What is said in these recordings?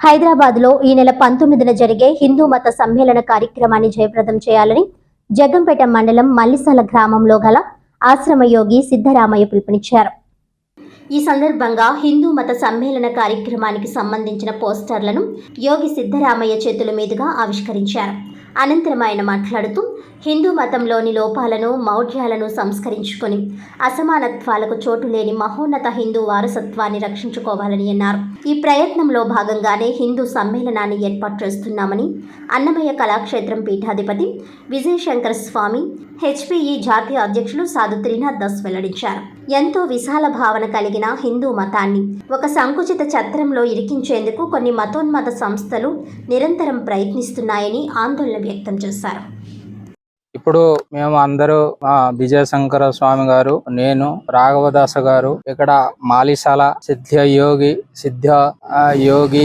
హైదరాబాద్లో ఈ నెల 19న జరిగే హిందూ మత సమ్మేళన కార్యక్రమాన్ని జయప్రదం చేయాలని జగ్గంపేట మండలం మల్లిసాల గ్రామంలో గల ఆశ్రమయోగి సిద్ధరామయ్య పిలుపునిచ్చారు. ఈ సందర్భంగా హిందూ మత సమ్మేళన కార్యక్రమానికి సంబంధించిన పోస్టర్లను యోగి సిద్ధరామయ్య చేతుల మీదుగా ఆవిష్కరించారు. అనంతరం ఆయన మాట్లాడుతూ హిందూ మతంలోని లోపాలను మౌఢ్యాలను సంస్కరించుకొని అసమానత్వాలకు చోటు లేని మహోన్నత హిందూ వారసత్వాన్ని రక్షించుకోవాలని అన్నారు. ఈ ప్రయత్నంలో భాగంగానే హిందూ సమ్మేళనాన్ని ఏర్పాటు చేస్తున్నామని అన్నమయ్య కళాక్షేత్రం పీఠాధిపతి విజయశంకర స్వామి హెచ్పిఈ జాతీయ అధ్యక్షులు సాధు త్రినాథ్ దాస్ వెల్లడించారు. ఎంతో విశాల భావన కలిగిన హిందూ మతాన్ని ఒక సంకుచిత ఛత్రంలో ఇరికించేందుకు కొన్ని మతోన్మత సంస్థలు నిరంతరం ప్రయత్నిస్తున్నాయని ఆందోళన వ్యక్తం చేశారు. ఇప్పుడు మేము అందరూ విజయశంకర స్వామి గారు, నేను, రాఘవదాస గారు ఇక్కడ మాలిశాల సిద్ధ యోగి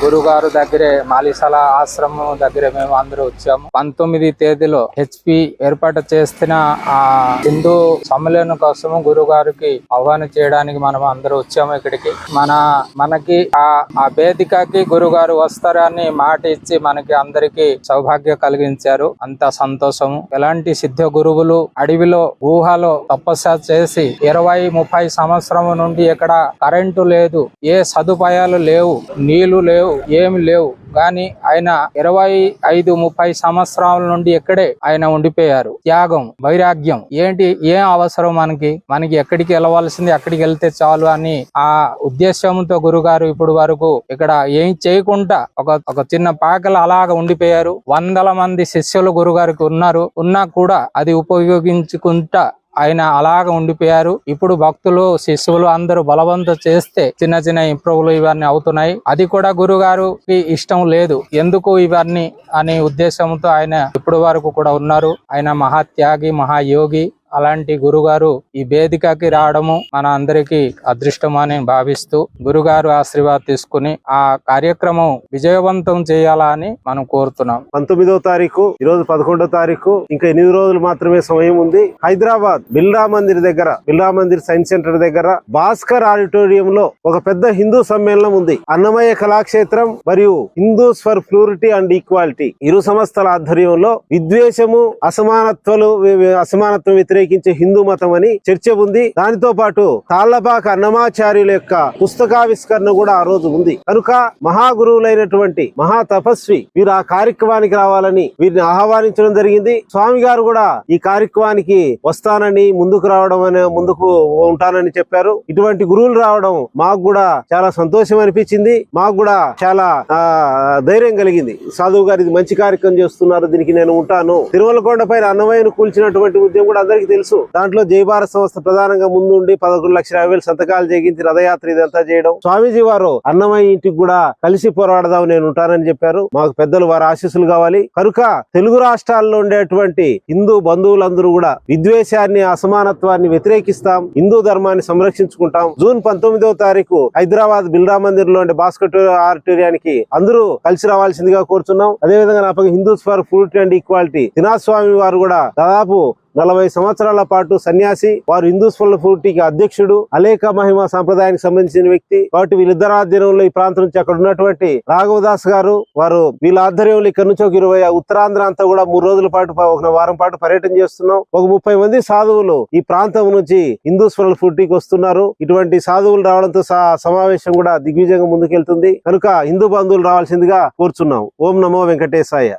గురుగారు దగ్గరే మాలిశాల ఆశ్రమం దగ్గరే మేము అందరూ వచ్చాము. 19 తేదీలో హెచ్పి ఏర్పాటు చేస్తున్న ఆ హిందూ సమ్మేళనం కోసం గురుగారికి ఆహ్వానం చేయడానికి మనం అందరూ వచ్చాము. ఇక్కడికి మనకి ఆ వేదికకి గురుగారు వస్తారని మాట ఇచ్చి మనకి అందరికి సౌభాగ్యం కలిగించారు. అంత సంతోషము. ఎలాంటి సిద్ధ గురువులు అడవిలో ఊహలో తపస్సు చేసి 20-30 సంవత్సరం నుండి ఇక్కడ కరెంటు లేదు, ఏ సదుపాయాలు లేవు, నీళ్లు లేవు, ఏమి లేవు. కానీ ఆయన 25-30 సంవత్సరాల నుండి ఇక్కడే ఆయన ఉండిపోయారు. త్యాగం, వైరాగ్యం ఏం అవసరం మనకి ఎక్కడికి వెళ్ళవలసింది అక్కడికి వెళ్తే చాలు అని ఆ ఉద్దేశంతో గురుగారు ఇప్పుడు వరకు ఇక్కడ ఏం చేయకుండా ఒక చిన్న పాకలు అలాగ ఉండిపోయారు. 100 మంది శిష్యులు గురుగారికి ఉన్నా కూడా అది ఉపయోగించుకుంటా ఆయన అలాగ ఉండిపోయారు. ఇప్పుడు భక్తులు శిష్యులు అందరూ బలవంతం చేస్తే చిన్న ఇంప్రూవ్లు ఇవన్నీ అవుతున్నాయి. అది కూడా గురుగారికి ఇష్టం లేదు. ఎందుకు ఇవన్నీ అనే ఉద్దేశంతో ఆయన ఇప్పుడు వరకు కూడా ఉన్నారు. ఆయన మహాత్యాగి, మహాయోగి. అలాంటి గురుగారు ఈ వేదికకి రావడము మన అందరికి అదృష్టమని భావిస్తూ గురుగారు ఆశీర్వాదం తీసుకుని ఆ కార్యక్రమం విజయవంతం చేయాలని మనం కోరుతున్నాం. 19వ తారీఖు, ఈరోజు 11వ తారీఖు, ఇంకా 8 రోజులు మాత్రమే సమయం ఉంది. హైదరాబాద్ బిర్లా మందిర్ సైన్స్ సెంటర్ దగ్గర భాస్కర్ ఆడిటోరియం లో ఒక పెద్ద హిందూ సమ్మేళనం ఉంది. అన్నమయ్య కళాక్షేత్రం మరియు Hindus for purity and equality ఇరు సంస్థల ఆధ్వర్యంలో విద్వేషము, అసమానత్వం వ్యతిరేకించే హిందూ మతం అని చర్చ ఉంది. దానితో పాటు తాళ్లపాక అన్నమాచార్యుల యొక్క పుస్తకావిష్కరణ కూడా ఆ రోజు ఉంది. కనుక మహాగురువులైనటువంటి మహా తపస్వి వీరు ఆ కార్యక్రమానికి రావాలని వీరిని ఆహ్వానించడం జరిగింది. స్వామి గారు కూడా ఈ కార్యక్రమానికి వస్తానని, ముందుకు ఉంటానని చెప్పారు. ఇటువంటి గురువులు రావడం మాకు కూడా చాలా సంతోషం అనిపించింది. మాకు కూడా చాలా ధైర్యం కలిగింది. సాధువు గారు ఇది మంచి కార్యక్రమం చేస్తున్నారు, దీనికి నేను ఉంటాను. తిరుమలకొండ పైన అన్నమయ్యను కూల్చినటువంటి ఉద్యమం కూడా అందరికీ తెలుసు. దాంట్లో జై భారత్ సంస్థ ప్రధానంగా ముందుండి 11,50,000 సంతకాలు చేయించి రథయాత్ర ఇదంతా చేయడం. స్వామీజీ వారు అన్నమయ్య ఇంటికి కూడా కలిసి పోరాడదాం, నేను ఉంటానని చెప్పారు. మాకు పెద్దలు వారి ఆశీస్సులు కావాలి. కనుక తెలుగు రాష్ట్రాల్లో ఉండేటువంటి హిందూ బంధువులందరూ కూడా విద్వేషాన్ని, అసమానత్వాన్ని వ్యతిరేకిస్తాం, హిందూ ధర్మాన్ని సంరక్షించుకుంటాం. జూన్ 19వ తారీఖు హైదరాబాద్ బిర్లా మందిర్ లో ఉండే భాస్కర్ ఆడిటోరియానికి అందరూ కలిసి రావాల్సిందిగా కోరుతున్నాం. అదేవిధంగా నా పక్కన Hindus for purity and equality Trinath Swami వారు కూడా దాదాపు 40 సంవత్సరాల పాటు సన్యాసి, వారు హిందూస్ ఫర్ ప్యూరిటీకి అధ్యక్షుడు, అలేక మహిమ సంప్రదాయానికి సంబంధించిన వ్యక్తి. కాబట్టి వీళ్ళిద్దరు ఆధ్వర్యంలో ఈ ప్రాంతం నుంచి అక్కడ ఉన్నటువంటి రాఘవదాస్ గారు వారు వీళ్ళ ఆధ్వర్యంలో ఇక్కడ నుంచి ఒక 20 ఉత్తరాంధ్ర అంతా కూడా 3 రోజుల పాటు, ఒక వారం పాటు పర్యటన చేస్తున్నాం. ఒక 30 మంది సాధువులు ఈ ప్రాంతం నుంచి హిందూస్ ఫర్ ప్యూరిటీకి వస్తున్నారు. ఇటువంటి సాధువులు రావడంతో సమావేశం కూడా దిగ్విజయంగా ముందుకెళ్తుంది. కనుక హిందూ బంధువులు రావాల్సిందిగా కోరుచున్నాం. ఓం నమో వెంకటేశాయ.